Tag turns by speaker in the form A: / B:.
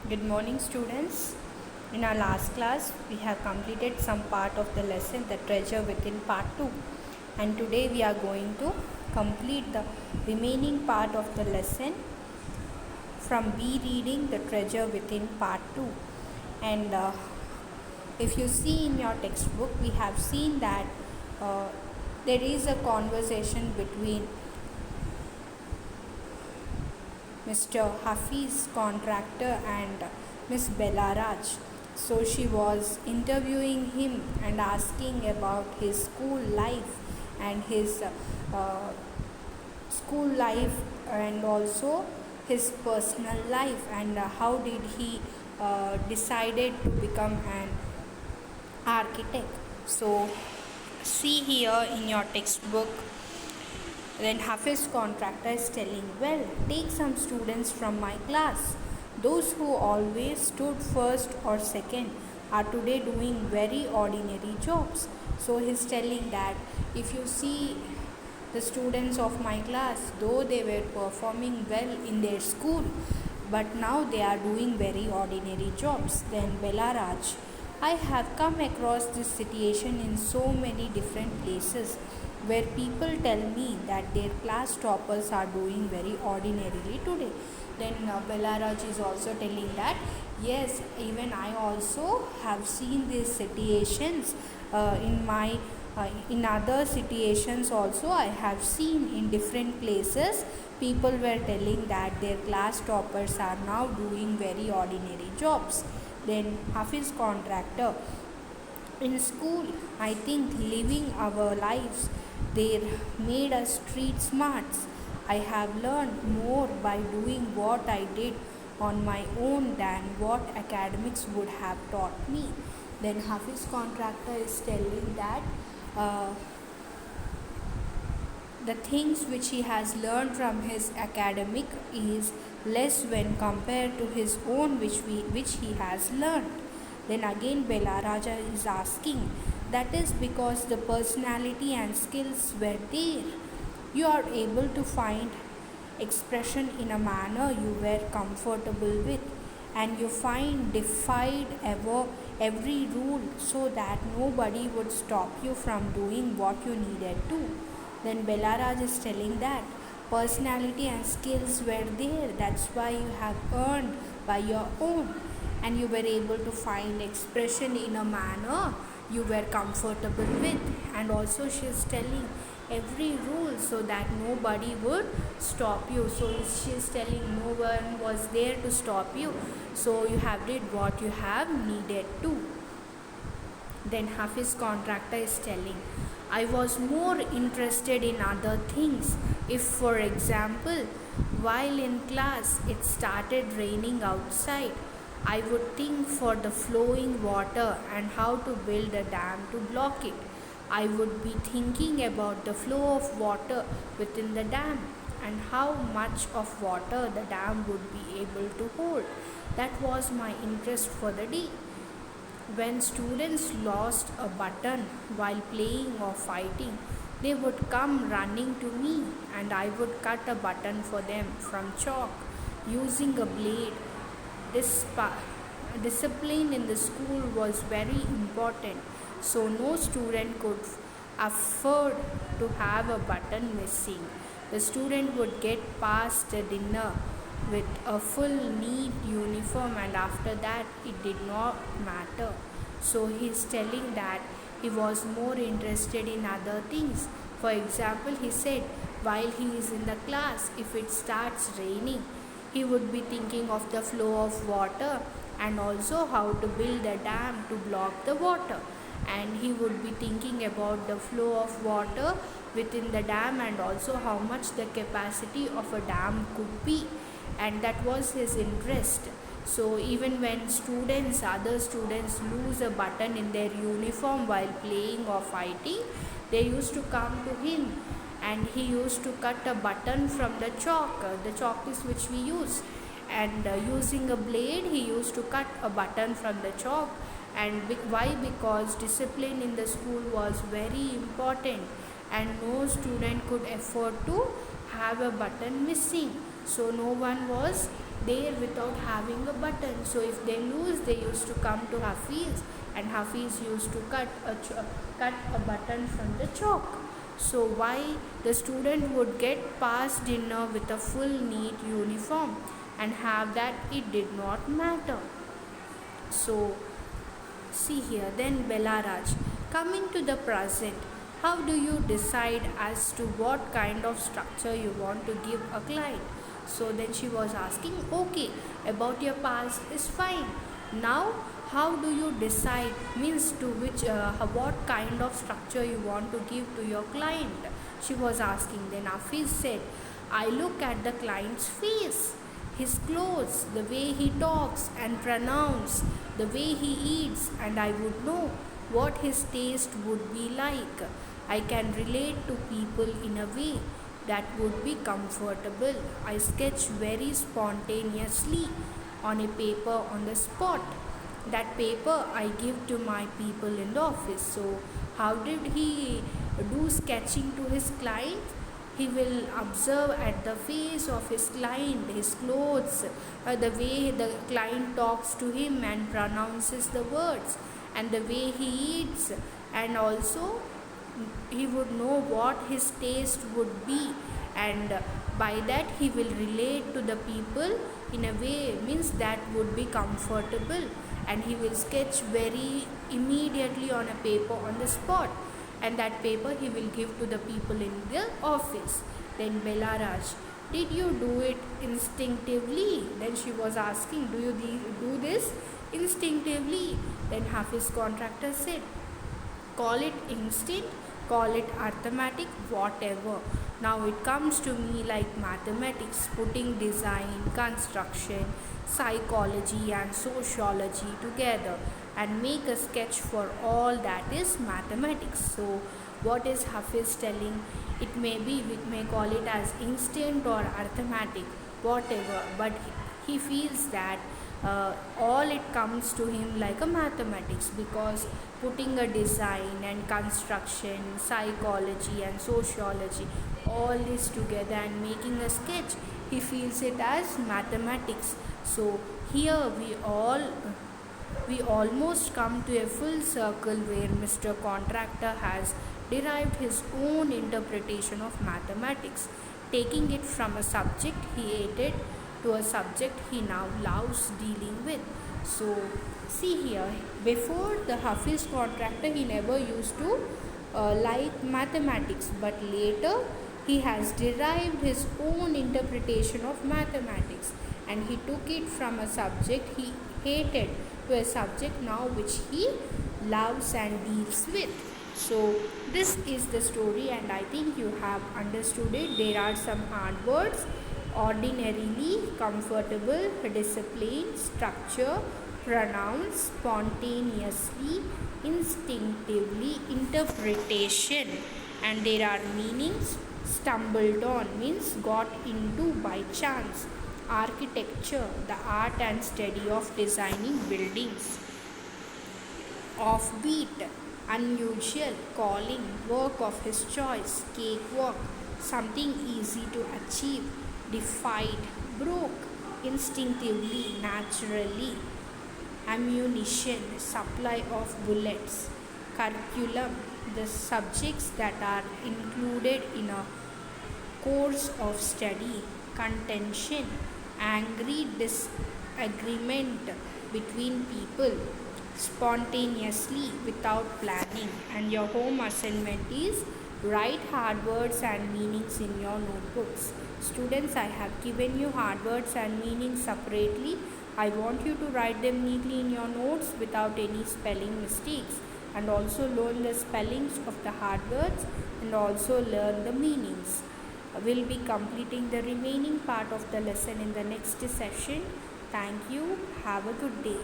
A: Good morning, students. In our last class, we have completed some part of the lesson, The Treasure Within Part 2. And today we are going to complete the remaining part of the lesson from Be Reading The Treasure Within Part 2. And if you see in your textbook, we have seen that there is a conversation between Mr. Hafiz contractor and Miss Bella Raj. So she was interviewing him and asking about his school life and his school life and also his personal life and how did he decided to become an architect. So see here in your textbook. Then Hafiz contractor is telling, well, take some students from my class. Those who always stood first or second are today doing very ordinary jobs. So he's telling that if you see the students of my class, though they were performing well in their school, but now they are doing very ordinary jobs. Then Bella Raj, I have come across this situation in so many different places where people tell me that their class toppers are doing very ordinarily today. Then Bella Raj is also telling that yes, even I also have seen these situations in other situations also I have seen in different places people were telling that their class toppers are now doing very ordinary jobs. Then Hafiz contractor, in school I think living our lives they made us street smarts. I have learned more by doing what I did on my own than what academics would have taught me. Then Hafiz contractor is telling that the things which he has learned from his academic is less when compared to his own which he has learned. Then again Bella Raja is asking, that is because the personality and skills were there. You are able to find expression in a manner you were comfortable with, and you defied every rule so that nobody would stop you from doing what you needed to. Then Bella Raj is telling that personality and skills were there, that's why you have earned by your own, and you were able to find expression in a manner you were comfortable with. And also she is telling every rule so that nobody would stop you. So she is telling no one was there to stop you, so you have did what you have needed to. Then Hafiz contractor is telling, I was more interested in other things. If for example while in class it started raining outside, I would think for the flowing water and how to build a dam to block it. I would be thinking about the flow of water within the dam and how much of water the dam would be able to hold. That was my interest for the day. When students lost a button while playing or fighting, they would come running to me and I would cut a button for them from chalk using a blade. Discipline in the school was very important, so no student could afford to have a button missing. The student would get past the dinner with a full neat uniform, and after that it did not matter. So he is telling that he was more interested in other things. For example, he said while he is in the class, if it starts raining, he would be thinking of the flow of water and also how to build a dam to block the water. And he would be thinking about the flow of water within the dam and also how much the capacity of a dam could be. And that was his interest. So even when other students lose a button in their uniform while playing or fighting, they used to come to him and he used to cut a button from the chalk. The chalk is which we use, and using a blade he used to cut a button from the chalk. And why? Because discipline in the school was very important and no student could afford to have a button missing, so no one was there without having a button. So if they lose, they used to come to Hafiz, and Hafiz used to cut a button from the chalk. So why the student would get past dinner with a full neat uniform and have that, it did not matter. So see here, then Belaraj, coming to the present, how do you decide as to what kind of structure you want to give a client? So then she was asking, okay, about your past is fine. Now, how do you decide, means to which, what kind of structure you want to give to your client? She was asking. Then Hafiz said, I look at the client's face, his clothes, the way he talks and pronounce, the way he eats, and I would know what his taste would be like. I can relate to people in a way that would be comfortable. I sketch very spontaneously on a paper on the spot. That paper I give to my people in the office. So, how did he do sketching to his client? He will observe at the face of his client, his clothes, the way the client talks to him and pronounces the words, and the way he eats, and also he would know what his taste would be, and by that he will relate to the people in a way, means that would be comfortable, and he will sketch very immediately on a paper on the spot, and that paper he will give to the people in the office. Then Belaraj, did you do it instinctively? Then she was asking, do you do this instinctively? Then Hafiz contractor said, call it instinct, call it arithmetic, whatever. Now it comes to me like mathematics, putting design, construction, psychology and sociology together and make a sketch for all that is mathematics. So what is Hafiz telling? It may be, we may call it as instinct or arithmetic, whatever, but he feels that all it comes to him like a mathematics, because putting a design and construction, psychology and sociology, all this together and making a sketch, he feels it as mathematics. So here we almost come to a full circle where Mr. Contractor has derived his own interpretation of mathematics, taking it from a subject he hated to a subject he now loves dealing with. So see here, before the Hafiz contractor, he never used to like mathematics, but later he has derived his own interpretation of mathematics, and he took it from a subject he hated to a subject now which he loves and deals with. So this is the story, and I think you have understood it. There are some hard words: ordinarily, comfortable, discipline, structure, pronounce, spontaneously, instinctively, interpretation, and there are meanings. Stumbled on means got into by chance. Architecture, the art and study of designing buildings. Offbeat, unusual, calling, work of his choice, cakewalk, something easy to achieve, defied, broke, instinctively, naturally, ammunition, supply of bullets, curriculum, the subjects that are included in a course of study, contention, angry disagreement between people, spontaneously without planning. And your home assignment is write hard words and meanings in your notebooks. Students, I have given you hard words and meanings separately. I want you to write them neatly in your notes without any spelling mistakes, and also learn the spellings of the hard words and also learn the meanings. We'll be completing the remaining part of the lesson in the next session. Thank you. Have a good day.